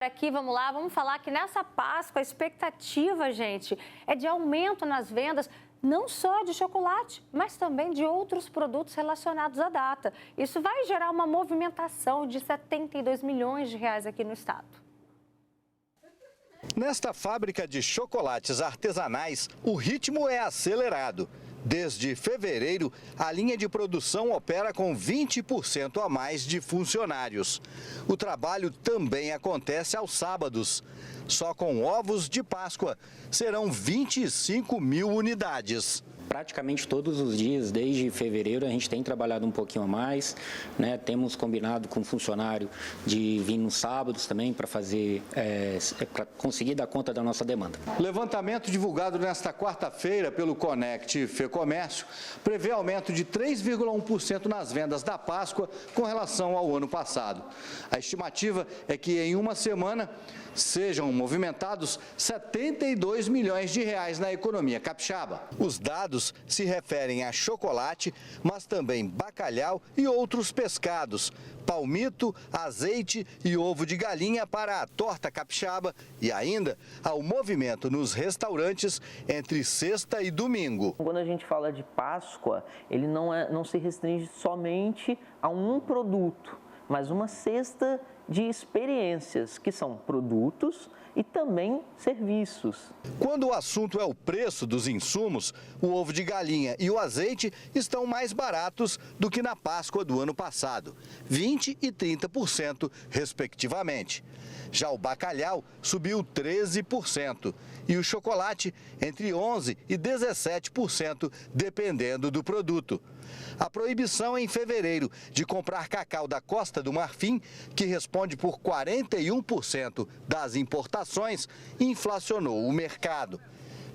Aqui, vamos lá, vamos falar que nessa Páscoa a expectativa, gente, é de aumento nas vendas, não só de chocolate, mas também de outros produtos relacionados à data. Isso vai gerar uma movimentação de 72 milhões de reais aqui no estado. Nesta fábrica de chocolates artesanais, o ritmo é acelerado. Desde fevereiro, a linha de produção opera com 20% a mais de funcionários. O trabalho também acontece aos sábados. Só com ovos de Páscoa, serão 25 mil unidades. Praticamente todos os dias, desde fevereiro, a gente tem trabalhado um pouquinho a mais, né? Temos combinado com o funcionário de vir nos sábados também para fazer, para conseguir dar conta da nossa demanda. Levantamento divulgado nesta quarta-feira pelo Conect Fecomércio prevê aumento de 3,1% nas vendas da Páscoa com relação ao ano passado. A estimativa é que em uma semana sejam movimentados 72 milhões de reais na economia capixaba. Os dados se referem a chocolate, mas também bacalhau e outros pescados, palmito, azeite e ovo de galinha para a torta capixaba e ainda ao movimento nos restaurantes entre sexta e domingo. Quando a gente fala de Páscoa, ele não se restringe somente a um produto, mas uma cesta de experiências, que são produtos e também serviços. Quando o assunto é o preço dos insumos, o ovo de galinha e o azeite estão mais baratos do que na Páscoa do ano passado, 20% e 30%, respectivamente. Já o bacalhau subiu 13% e o chocolate entre 11% e 17%, dependendo do produto. A proibição em fevereiro de comprar cacau da Costa do Marfim, que responde por 41% das importações, inflacionou o mercado.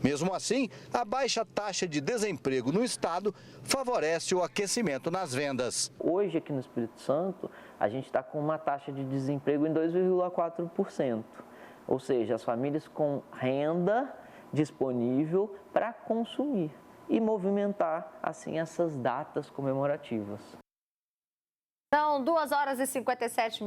Mesmo assim, a baixa taxa de desemprego no estado favorece o aquecimento nas vendas. Hoje, aqui no Espírito Santo, a gente está com uma taxa de desemprego em 2,4%. Ou seja, as famílias com renda disponível para consumir e movimentar, assim, essas datas comemorativas. São 2h57.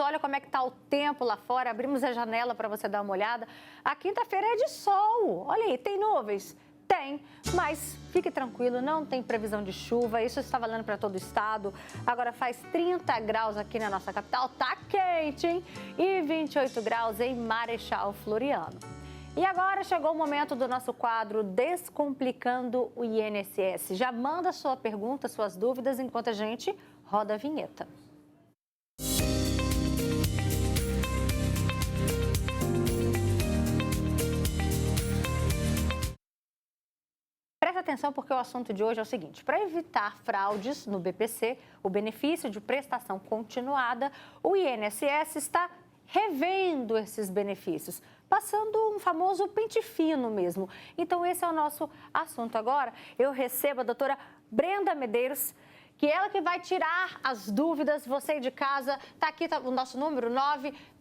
Olha como é que está o tempo lá fora. Abrimos a janela para você dar uma olhada. A quinta-feira é de sol. Olha aí, tem nuvens? Tem, mas fique tranquilo, não tem previsão de chuva. Isso está valendo para todo o estado. Agora faz 30 graus aqui na nossa capital. Tá quente, hein? E 28 graus em Marechal Floriano. E agora chegou o momento do nosso quadro Descomplicando o INSS. Já manda sua pergunta, suas dúvidas, enquanto a gente roda a vinheta. Presta atenção porque o assunto de hoje é o seguinte: para evitar fraudes no BPC, o benefício de prestação continuada, o INSS está revendo esses benefícios, passando um famoso pente fino mesmo. Então esse é o nosso assunto agora. Eu recebo a doutora Brenda Medeiros, que ela que vai tirar as dúvidas. Você de casa, tá aqui o nosso número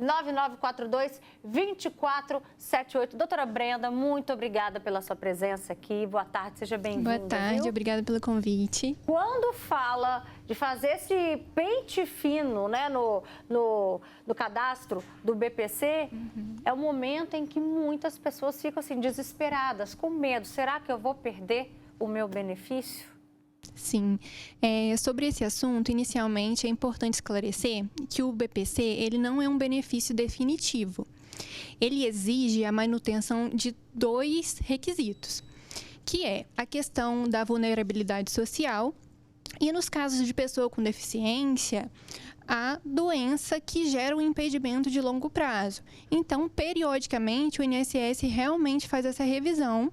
99942-2478. Doutora Brenda, muito obrigada pela sua presença aqui. Boa tarde, seja bem-vinda. Boa tarde, viu? Obrigada pelo convite. Quando fala de fazer esse pente fino, né, no cadastro do BPC, é o momento em que muitas pessoas ficam assim desesperadas, com medo. Será que eu vou perder o meu benefício? Sim, sobre esse assunto, inicialmente é importante esclarecer que o BPC ele não é um benefício definitivo. Ele exige a manutenção de 2 requisitos, que é a questão da vulnerabilidade social e, nos casos de pessoa com deficiência, a doença que gera um impedimento de longo prazo. Então, periodicamente, o INSS realmente faz essa revisão,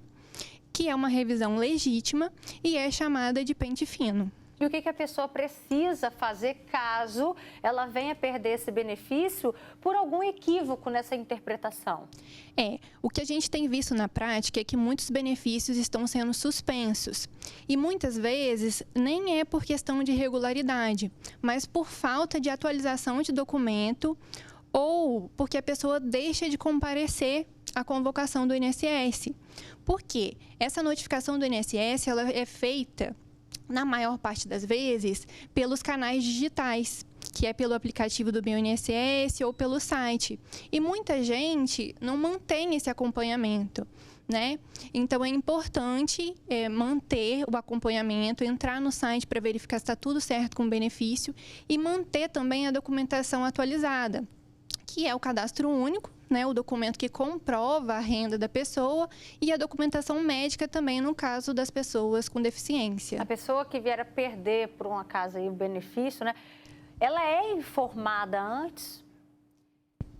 que é uma revisão legítima e é chamada de pente fino. E o que a pessoa precisa fazer caso ela venha perder esse benefício por algum equívoco nessa interpretação? O que a gente tem visto na prática é que muitos benefícios estão sendo suspensos. E muitas vezes nem é por questão de irregularidade, mas por falta de atualização de documento ou porque a pessoa deixa de comparecer à convocação do INSS. Por quê? Essa notificação do INSS ela é feita, na maior parte das vezes, pelos canais digitais. que é pelo aplicativo do Meu INSS ou pelo site. E muita gente não mantém esse acompanhamento, né? Então, é importante manter o acompanhamento, entrar no site para verificar se está tudo certo com o benefício e manter também a documentação atualizada, que é o cadastro único, né, o documento que comprova a renda da pessoa e a documentação médica também no caso das pessoas com deficiência. A pessoa que vier a perder, por um acaso, aí, o benefício, né, ela é informada antes?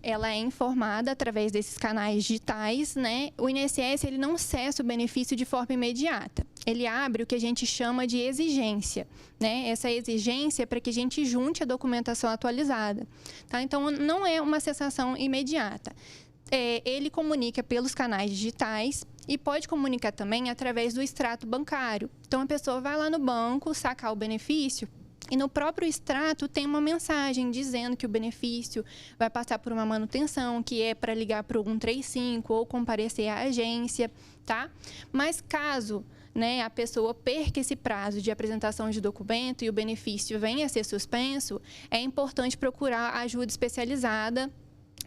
Ela é informada através desses canais digitais, né? O INSS, ele não cessa o benefício de forma imediata. Ele abre o que a gente chama de exigência, né? Essa exigência é para que a gente junte a documentação atualizada, tá? Então, não é uma cessação imediata. Ele comunica pelos canais digitais e pode comunicar também através do extrato bancário. Então, a pessoa vai lá no banco sacar o benefício e no próprio extrato tem uma mensagem dizendo que o benefício vai passar por uma manutenção, que é para ligar para o 135 ou comparecer à agência, tá? Mas caso, né, a pessoa perca esse prazo de apresentação de documento e o benefício venha a ser suspenso, é importante procurar ajuda especializada,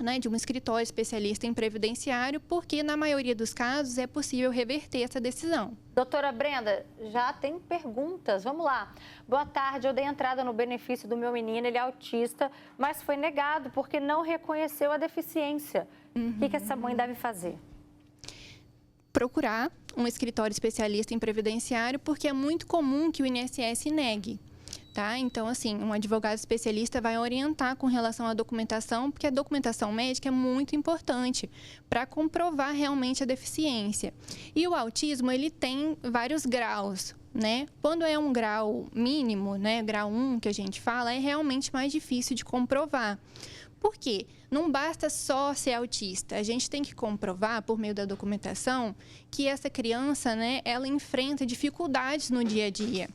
né, de um escritório especialista em previdenciário, porque na maioria dos casos é possível reverter essa decisão. Doutora Brenda, já tem perguntas, vamos lá. Boa tarde, eu dei entrada no benefício do meu menino, ele é autista, mas foi negado porque não reconheceu a deficiência. O que essa mãe deve fazer? Procurar um escritório especialista em previdenciário, porque é muito comum que o INSS negue. Tá? Então, assim, um advogado especialista vai orientar com relação à documentação, porque a documentação médica é muito importante para comprovar realmente a deficiência. E o autismo, ele tem vários graus, né? Quando é um grau mínimo, né, grau 1 que a gente fala, é realmente mais difícil de comprovar. Por quê? Não basta só ser autista, a gente tem que comprovar, por meio da documentação, que essa criança, né, ela enfrenta dificuldades no dia a dia.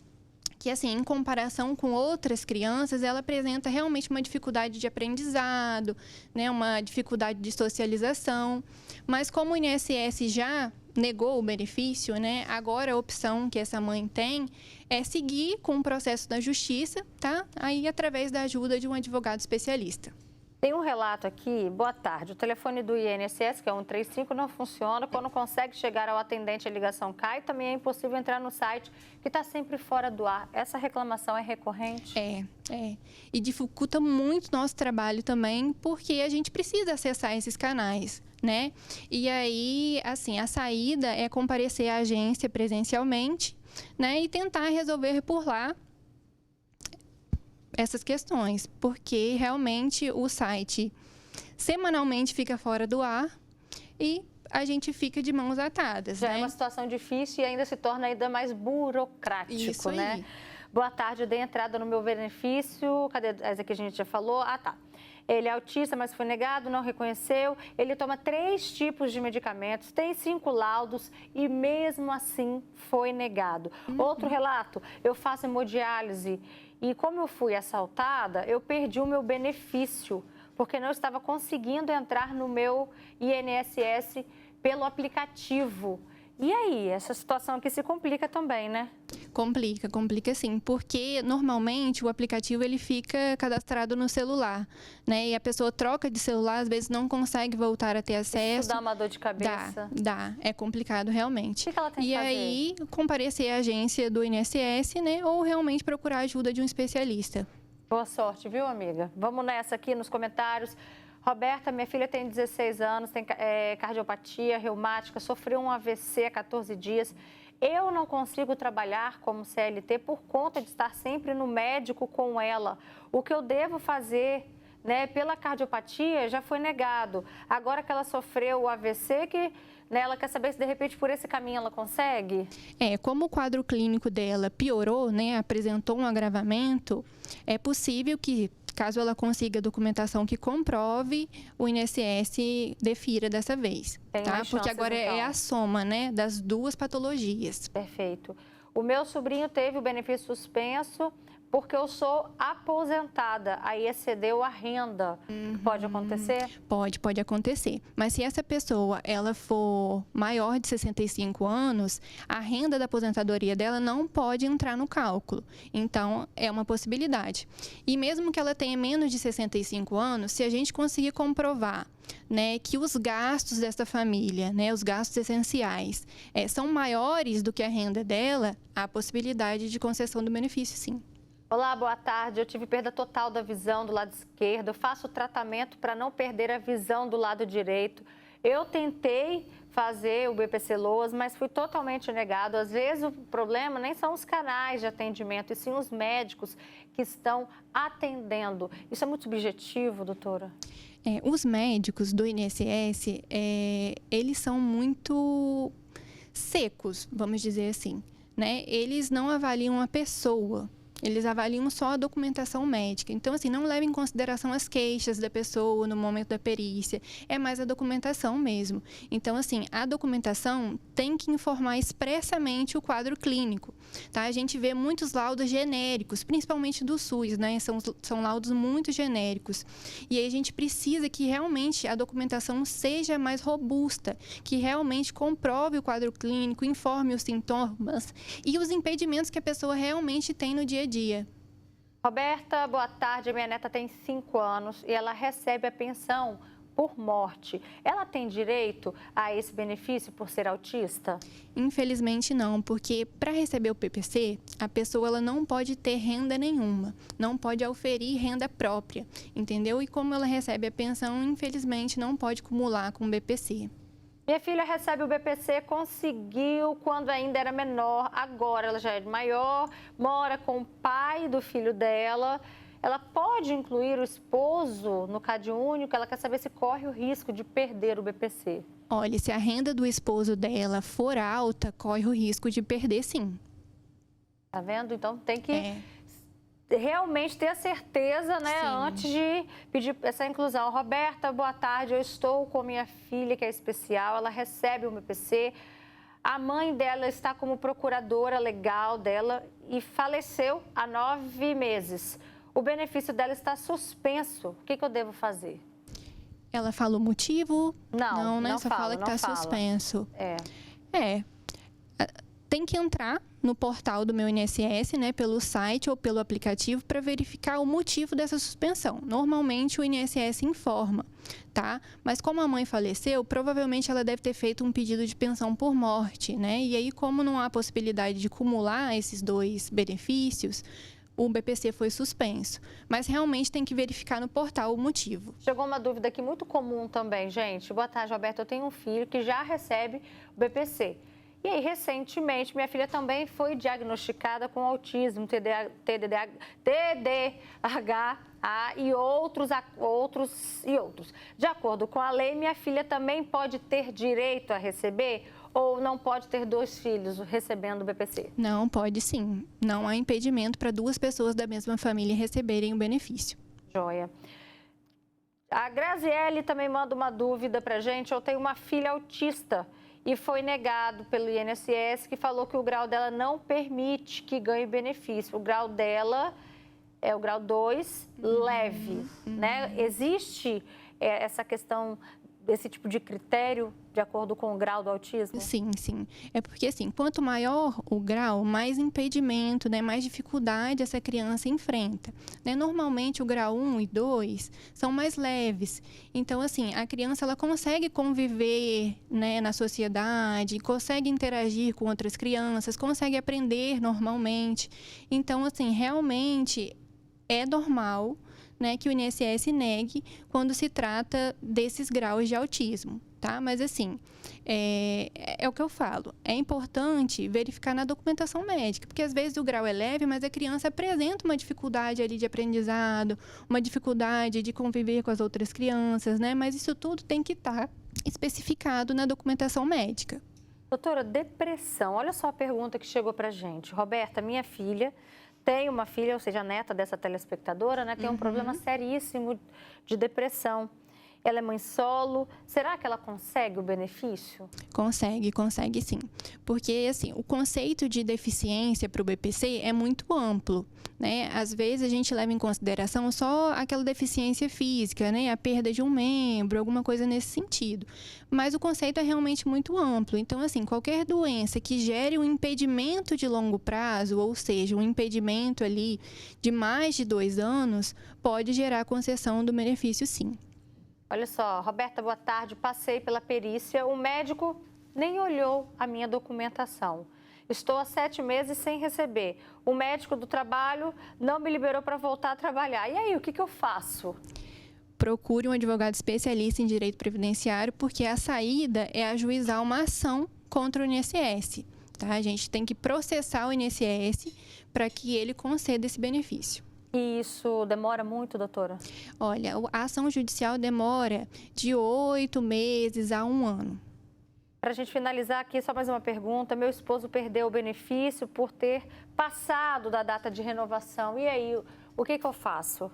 Que, assim, em comparação com outras crianças, ela apresenta realmente uma dificuldade de aprendizado, né, uma dificuldade de socialização. Mas como o INSS já negou o benefício, né, agora a opção que essa mãe tem é seguir com o processo da justiça, tá? Aí através da ajuda de um advogado especialista. Tem um relato aqui, boa tarde, o telefone do INSS, que é 135, não funciona. Quando consegue chegar ao atendente, a ligação cai. Também é impossível entrar no site, que está sempre fora do ar. Essa reclamação é recorrente? É. E dificulta muito nosso trabalho também, porque a gente precisa acessar esses canais, né? E aí, assim, a saída é comparecer à agência presencialmente, né? E tentar resolver por lá essas questões, porque realmente o site semanalmente fica fora do ar e a gente fica de mãos atadas. Já né? é uma situação difícil e ainda se torna ainda mais burocrático, Isso aí. né? Boa tarde, eu dei entrada no meu benefício. Cadê? Essa que a gente já falou. Ah, tá. Ele é autista, mas foi negado, não reconheceu. Ele toma 3 tipos de medicamentos, tem 5 laudos e mesmo assim foi negado. Outro relato, eu faço hemodiálise e como eu fui assaltada, eu perdi o meu benefício, porque não estava conseguindo entrar no meu INSS pelo aplicativo. E aí, essa situação aqui se complica também, né? Complica sim, porque normalmente o aplicativo ele fica cadastrado no celular, né? E a pessoa troca de celular, às vezes não consegue voltar a ter acesso. Isso dá uma dor de cabeça? Dá. É complicado realmente. O que ela tem que fazer? E aí, comparecer à agência do INSS, né? Ou realmente procurar a ajuda de um especialista. Boa sorte, viu, amiga? Vamos nessa aqui nos comentários. Roberta, minha filha tem 16 anos, tem cardiopatia reumática, sofreu um AVC há 14 dias. Eu não consigo trabalhar como CLT por conta de estar sempre no médico com ela. O que eu devo fazer, né, pela cardiopatia já foi negado. Agora que ela sofreu o AVC, né, ela quer saber se de repente por esse caminho ela consegue? Como o quadro clínico dela piorou, né, apresentou um agravamento, é possível que, caso ela consiga documentação que comprove, o INSS defira dessa vez, tá? Porque agora é a soma, né, das 2 patologias. Perfeito. O meu sobrinho teve o benefício suspenso porque eu sou aposentada, aí excedeu a renda. Pode acontecer? Pode acontecer. Mas se essa pessoa ela for maior de 65 anos, a renda da aposentadoria dela não pode entrar no cálculo. Então, é uma possibilidade. E mesmo que ela tenha menos de 65 anos, se a gente conseguir comprovar, né, que os gastos dessa família, né, os gastos essenciais, são maiores do que a renda dela, há possibilidade de concessão do benefício, sim. Olá, boa tarde. Eu tive perda total da visão do lado esquerdo. Eu faço tratamento para não perder a visão do lado direito. Eu tentei fazer o BPC Loas, mas fui totalmente negado. Às vezes o problema nem são os canais de atendimento, e sim os médicos que estão atendendo. Isso é muito subjetivo, doutora? Os médicos do INSS, eles são muito secos, vamos dizer assim, né? Eles não avaliam a pessoa. Eles avaliam só a documentação médica. Então, assim, não leva em consideração as queixas da pessoa no momento da perícia. É mais a documentação mesmo. Então, assim, a documentação tem que informar expressamente o quadro clínico, tá? A gente vê muitos laudos genéricos, principalmente do SUS, né? São laudos muito genéricos. E aí a gente precisa que realmente a documentação seja mais robusta, que realmente comprove o quadro clínico, informe os sintomas e os impedimentos que a pessoa realmente tem no dia a dia. Roberta, boa tarde. Minha neta tem 5 anos e ela recebe a pensão por morte. Ela tem direito a esse benefício por ser autista? Infelizmente não, porque para receber o PPC, a pessoa ela não pode ter renda nenhuma, não pode auferir renda própria, entendeu? E como ela recebe a pensão, infelizmente não pode acumular com o BPC. Minha filha recebe o BPC, conseguiu quando ainda era menor, agora ela já é maior, mora com o pai do filho dela. Ela pode incluir o esposo no CadÚnico? Ela quer saber se corre o risco de perder o BPC. Olha, se a renda do esposo dela for alta, corre o risco de perder, sim. Tá vendo? Então tem que realmente ter a certeza, né, Sim. antes de pedir essa inclusão. Roberta, boa tarde. Eu estou com minha filha, que é especial, ela recebe o BPC. A mãe dela está como procuradora legal dela e faleceu há 9 meses. O benefício dela está suspenso. O que eu devo fazer? Ela fala o motivo? Não, né? não Só fala, fala que não está fala. suspenso. Tem que entrar no portal do meu INSS, né, pelo site ou pelo aplicativo, para verificar o motivo dessa suspensão. Normalmente o INSS informa, tá? Mas como a mãe faleceu, provavelmente ela deve ter feito um pedido de pensão por morte, né? E aí, como não há possibilidade de acumular esses 2 benefícios, o BPC foi suspenso. Mas realmente tem que verificar no portal o motivo. Chegou uma dúvida aqui muito comum também, gente. Boa tarde, Roberto. Eu tenho um filho que já recebe o BPC. E aí, recentemente, minha filha também foi diagnosticada com autismo, TDAH e outros. De acordo com a lei, minha filha também pode ter direito a receber ou não pode ter 2 filhos recebendo o BPC? Não, pode sim. Não há impedimento para 2 pessoas da mesma família receberem o benefício. Joia. A Graziele também manda uma dúvida para a gente. Eu tenho uma filha autista e foi negado pelo INSS, que falou que o grau dela não permite que ganhe benefício. O grau dela é o grau 2, leve, né? Existe essa questão desse tipo de critério de acordo com o grau do autismo? Sim, sim. É porque, assim, quanto maior o grau, mais impedimento, né, mais dificuldade essa criança enfrenta, né? Normalmente, o grau 1 e 2 são mais leves. Então, assim, a criança, ela consegue conviver, né, na sociedade, consegue interagir com outras crianças, consegue aprender normalmente. Então, assim, realmente é normal, né, que o INSS negue quando se trata desses graus de autismo, tá? Mas, assim, é o que eu falo, é importante verificar na documentação médica, porque às vezes o grau é leve, mas a criança apresenta uma dificuldade ali de aprendizado, uma dificuldade de conviver com as outras crianças, né? Mas isso tudo tem que estar especificado na documentação médica. Doutora, depressão, olha só a pergunta que chegou pra gente. Roberta, minha filha tem uma filha, ou seja, a neta dessa telespectadora, né, tem um problema seríssimo de depressão. ela é mãe solo, será que ela consegue o benefício? Consegue sim. Porque, assim, o conceito de deficiência para o BPC é muito amplo, né? Às vezes a gente leva em consideração só aquela deficiência física, né? A perda de um membro, alguma coisa nesse sentido. Mas o conceito é realmente muito amplo. Então, assim, qualquer doença que gere um impedimento de longo prazo, ou seja, um impedimento ali de mais de 2 anos, pode gerar a concessão do benefício, sim. Olha só, Roberta, boa tarde. Passei pela perícia, o médico nem olhou a minha documentação. Estou há 7 meses sem receber. O médico do trabalho não me liberou para voltar a trabalhar. E aí, o que eu faço? Procure um advogado especialista em direito previdenciário, porque a saída é ajuizar uma ação contra o INSS. Tá? A gente tem que processar o INSS para que ele conceda esse benefício. E isso demora muito, doutora? Olha, a ação judicial demora de 8 meses a 1 ano. Para a gente finalizar aqui, só mais uma pergunta. Meu esposo perdeu o benefício por ter passado da data de renovação. E aí, o que eu faço?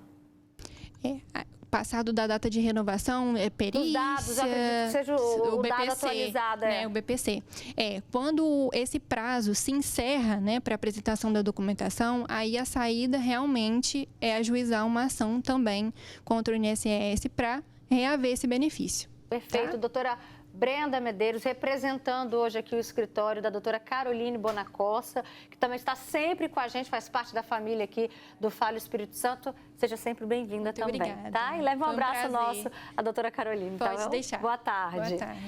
Passado da data de renovação, perícia... Os dados, eu acredito que seja o BPC, dado atualizado. Né, o BPC. Quando esse prazo se encerra, né, para apresentação da documentação, aí a saída realmente é ajuizar uma ação também contra o INSS para reaver esse benefício. Perfeito, doutora Brenda Medeiros, representando hoje aqui o escritório da doutora Caroline Bonacossa, que também está sempre com a gente, faz parte da família aqui do Fale Espírito Santo. Seja sempre bem-vinda também, obrigada. tá? E leve um abraço prazer. nosso à doutora Caroline. Pode tá bom? deixar. Boa tarde. Boa tarde.